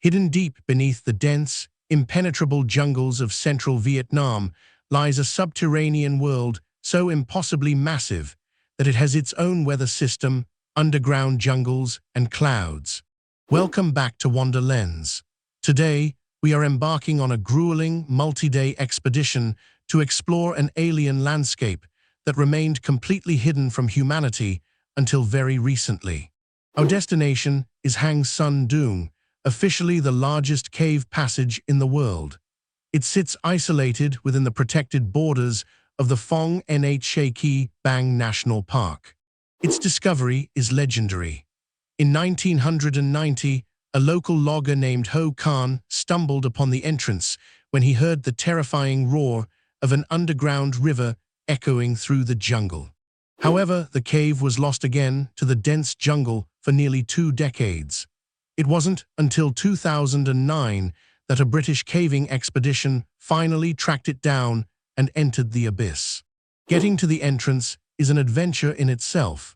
Hidden deep beneath the dense, impenetrable jungles of central Vietnam lies a subterranean world so impossibly massive that it has its own weather system, underground jungles, and clouds. Welcome back to Wanderlens. Today, we are embarking on a grueling, multi-day expedition to explore an alien landscape that remained completely hidden from humanity until very recently. Our destination is Hang Son Doong, officially the largest cave passage in the world. It sits isolated within the protected borders of the Phong Nha Bang National Park. Its discovery is legendary. In 1990, a local logger named Ho Khan stumbled upon the entrance when he heard the terrifying roar of an underground river echoing through the jungle. However, the cave was lost again to the dense jungle for nearly 2 decades. It wasn't until 2009 that a British caving expedition finally tracked it down and entered the abyss. Getting to the entrance is an adventure in itself.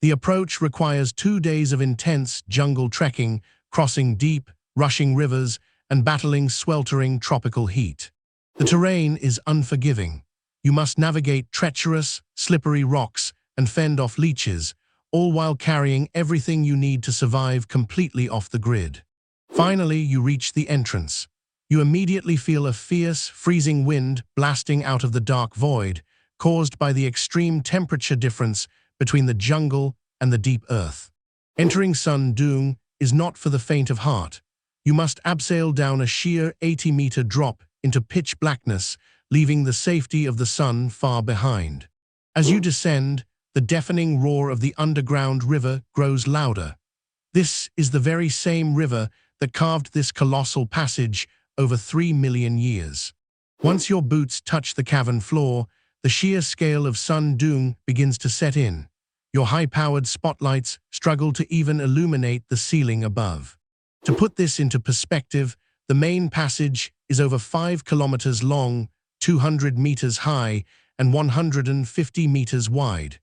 The approach requires 2 days of intense jungle trekking, crossing deep, rushing rivers, and battling sweltering tropical heat. The terrain is unforgiving. You must navigate treacherous, slippery rocks and fend off leeches, all while carrying everything you need to survive completely off the grid. Finally, you reach the entrance. You immediately feel a fierce, freezing wind blasting out of the dark void, caused by the extreme temperature difference between the jungle and the deep earth. Entering Son Doong is not for the faint of heart. You must abseil down a sheer 80-meter drop into pitch blackness, leaving the safety of the sun far behind. As you descend, the deafening roar of the underground river grows louder. This is the very same river that carved this colossal passage over 3 million years. Once your boots touch the cavern floor, the sheer scale of Son Doong begins to set in. Your high-powered spotlights struggle to even illuminate the ceiling above. To put this into perspective, the main passage is over 5 kilometers long, 200 meters high, and 150 meters wide.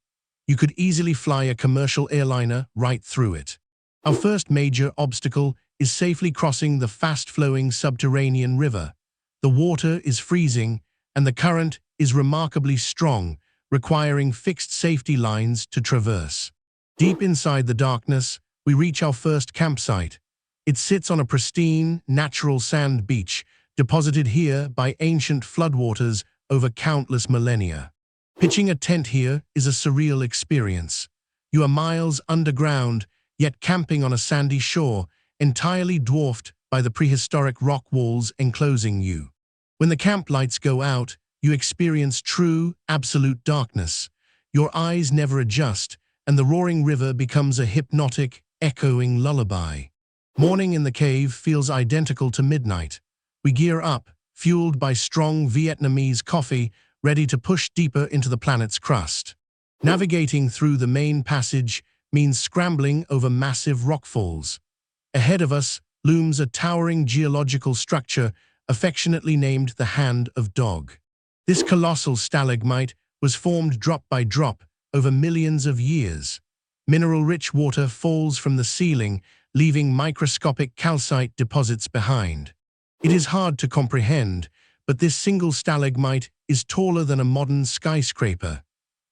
You could easily fly a commercial airliner right through it. Our first major obstacle is safely crossing the fast-flowing subterranean river. The water is freezing, and the current is remarkably strong, requiring fixed safety lines to traverse. Deep inside the darkness, we reach our first campsite. It sits on a pristine, natural sand beach, deposited here by ancient floodwaters over countless millennia. Pitching a tent here is a surreal experience. You are miles underground, yet camping on a sandy shore, entirely dwarfed by the prehistoric rock walls enclosing you. When the camp lights go out, you experience true, absolute darkness. Your eyes never adjust, and the roaring river becomes a hypnotic, echoing lullaby. Morning in the cave feels identical to midnight. We gear up, fueled by strong Vietnamese coffee, ready to push deeper into the planet's crust. Navigating through the main passage means scrambling over massive rockfalls. Ahead of us looms a towering geological structure affectionately named the Hand of Dog. This colossal stalagmite was formed drop by drop over millions of years. Mineral-rich water falls from the ceiling, leaving microscopic calcite deposits behind. It is hard to comprehend, but this single stalagmite is taller than a modern skyscraper.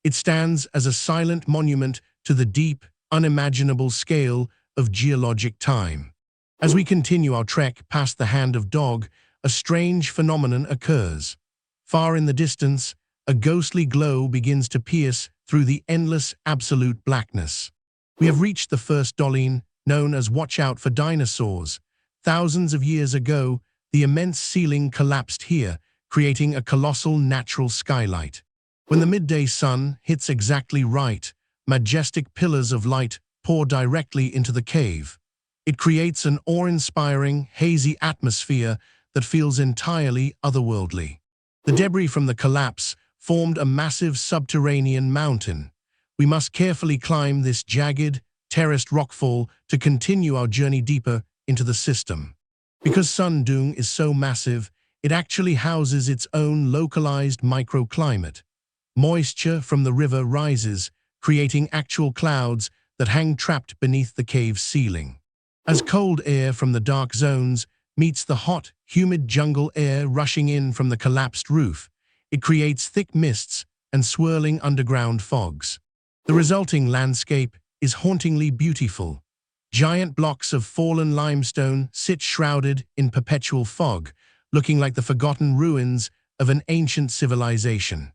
It stands as a silent monument to the deep, unimaginable scale of geologic time. As we continue our trek past the Hand of Dog, a strange phenomenon occurs. Far in the distance, a ghostly glow begins to pierce through the endless, absolute blackness. We have reached the first dolin, known as Watch Out for Dinosaurs. Thousands of years ago, the immense ceiling collapsed here, creating a colossal natural skylight. When the midday sun hits exactly right, majestic pillars of light pour directly into the cave. It creates an awe-inspiring, hazy atmosphere that feels entirely otherworldly. The debris from the collapse formed a massive subterranean mountain. We must carefully climb this jagged, terraced rockfall to continue our journey deeper into the system. Because Son Doong is so massive, it actually houses its own localized microclimate. Moisture from the river rises, creating actual clouds that hang trapped beneath the cave's ceiling. As cold air from the dark zones meets the hot, humid jungle air rushing in from the collapsed roof, it creates thick mists and swirling underground fogs. The resulting landscape is hauntingly beautiful. Giant blocks of fallen limestone sit shrouded in perpetual fog, looking like the forgotten ruins of an ancient civilization.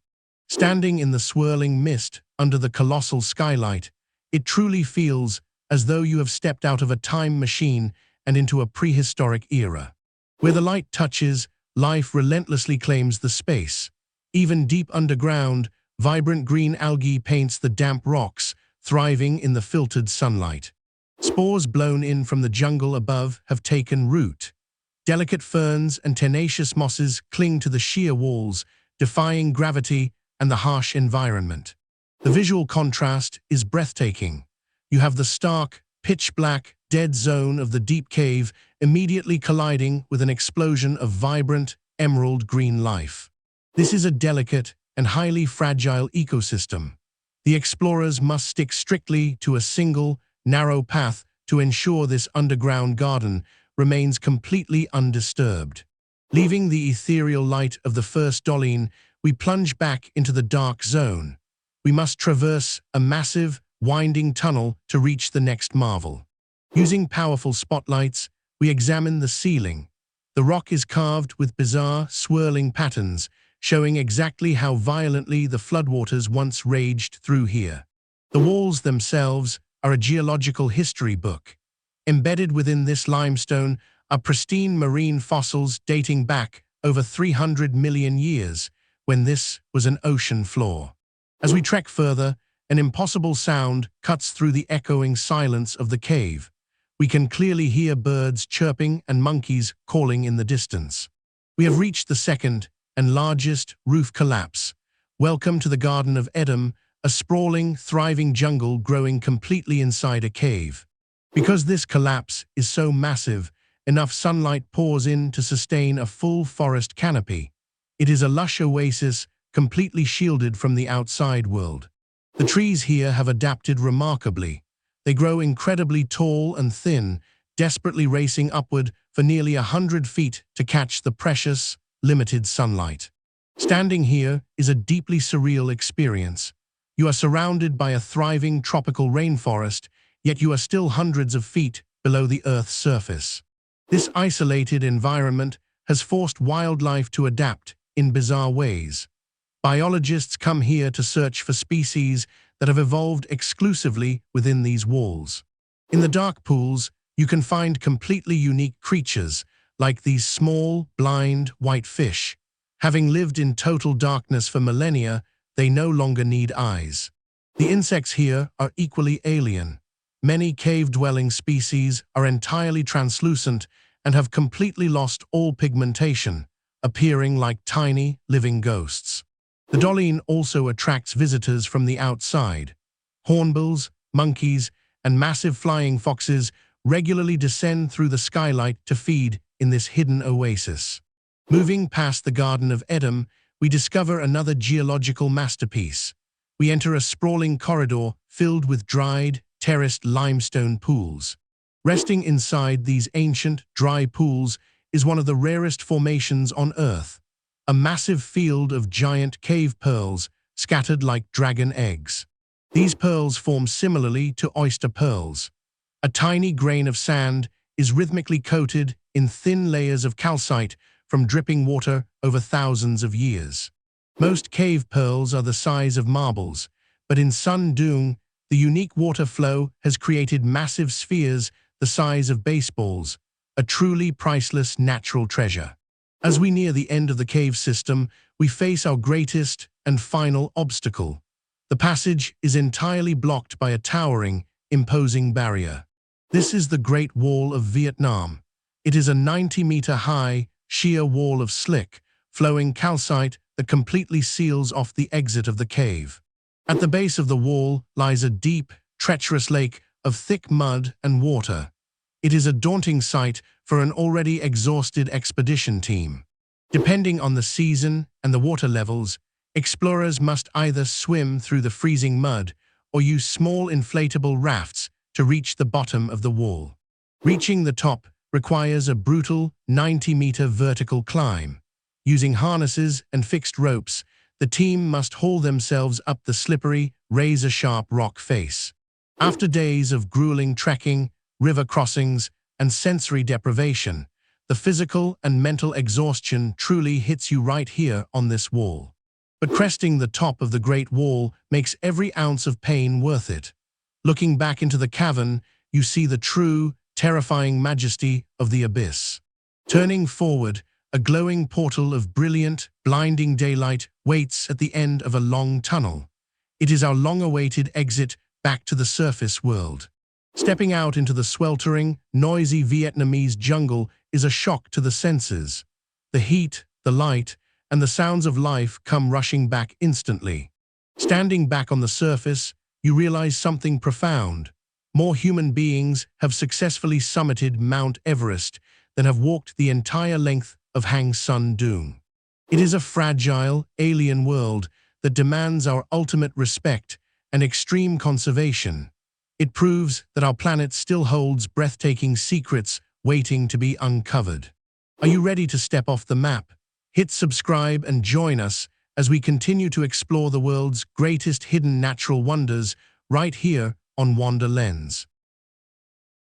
Standing in the swirling mist under the colossal skylight, it truly feels as though you have stepped out of a time machine and into a prehistoric era. Where the light touches, life relentlessly claims the space. Even deep underground, vibrant green algae paints the damp rocks, thriving in the filtered sunlight. Spores blown in from the jungle above have taken root. Delicate ferns and tenacious mosses cling to the sheer walls, defying gravity and the harsh environment. The visual contrast is breathtaking. You have the stark, pitch-black, dead zone of the deep cave immediately colliding with an explosion of vibrant, emerald green life. This is a delicate and highly fragile ecosystem. The explorers must stick strictly to a single, narrow path to ensure this underground garden remains completely undisturbed. Leaving the ethereal light of the first Dolin, we plunge back into the dark zone. We must traverse a massive, winding tunnel to reach the next marvel. Using powerful spotlights, we examine the ceiling. The rock is carved with bizarre, swirling patterns, showing exactly how violently the floodwaters once raged through here. The walls themselves are a geological history book. Embedded within this limestone are pristine marine fossils dating back over 300 million years, when this was an ocean floor. As we trek further, an impossible sound cuts through the echoing silence of the cave. We can clearly hear birds chirping and monkeys calling in the distance. We have reached the second and largest roof collapse. Welcome to the Garden of Eden, a sprawling, thriving jungle growing completely inside a cave. Because this collapse is so massive, enough sunlight pours in to sustain a full forest canopy. It is a lush oasis completely shielded from the outside world. The trees here have adapted remarkably. They grow incredibly tall and thin, desperately racing upward for nearly 100 feet to catch the precious, limited sunlight. Standing here is a deeply surreal experience. You are surrounded by a thriving tropical rainforest, yet you are still hundreds of feet below the Earth's surface. This isolated environment has forced wildlife to adapt in bizarre ways. Biologists come here to search for species that have evolved exclusively within these walls. In the dark pools, you can find completely unique creatures, like these small, blind, white fish. Having lived in total darkness for millennia, they no longer need eyes. The insects here are equally alien. Many cave-dwelling species are entirely translucent and have completely lost all pigmentation, appearing like tiny, living ghosts. The Dolin also attracts visitors from the outside. Hornbills, monkeys, and massive flying foxes regularly descend through the skylight to feed in this hidden oasis. Moving past the Garden of Eden, we discover another geological masterpiece. We enter a sprawling corridor filled with dried, terraced limestone pools. Resting inside these ancient, dry pools is one of the rarest formations on Earth, a massive field of giant cave pearls scattered like dragon eggs. These pearls form similarly to oyster pearls. A tiny grain of sand is rhythmically coated in thin layers of calcite from dripping water over thousands of years. Most cave pearls are the size of marbles, but in Son Doong, the unique water flow has created massive spheres the size of baseballs, a truly priceless natural treasure. As we near the end of the cave system, we face our greatest and final obstacle. The passage is entirely blocked by a towering, imposing barrier. This is the Great Wall of Vietnam. It is a 90-meter-high, sheer wall of slick, flowing calcite that completely seals off the exit of the cave. At the base of the wall lies a deep, treacherous lake of thick mud and water. It is a daunting sight for an already exhausted expedition team. Depending on the season and the water levels, explorers must either swim through the freezing mud or use small inflatable rafts to reach the bottom of the wall. Reaching the top requires a brutal 90-meter vertical climb. Using harnesses and fixed ropes, the team must haul themselves up the slippery, razor-sharp rock face. After days of grueling trekking, river crossings, and sensory deprivation, the physical and mental exhaustion truly hits you right here on this wall. But cresting the top of the Great Wall makes every ounce of pain worth it. Looking back into the cavern, you see the true, terrifying majesty of the abyss. Turning forward, a glowing portal of brilliant, blinding daylight waits at the end of a long tunnel. It is our long-awaited exit back to the surface world. Stepping out into the sweltering, noisy Vietnamese jungle is a shock to the senses. The heat, the light, and the sounds of life come rushing back instantly. Standing back on the surface, you realize something profound. More human beings have successfully summited Mount Everest than have walked the entire length of Hang Son Doong. It is a fragile, alien world that demands our ultimate respect and extreme conservation. It proves that our planet still holds breathtaking secrets waiting to be uncovered. Are you ready to step off the map? Hit subscribe and join us as we continue to explore the world's greatest hidden natural wonders right here on Wanderlens.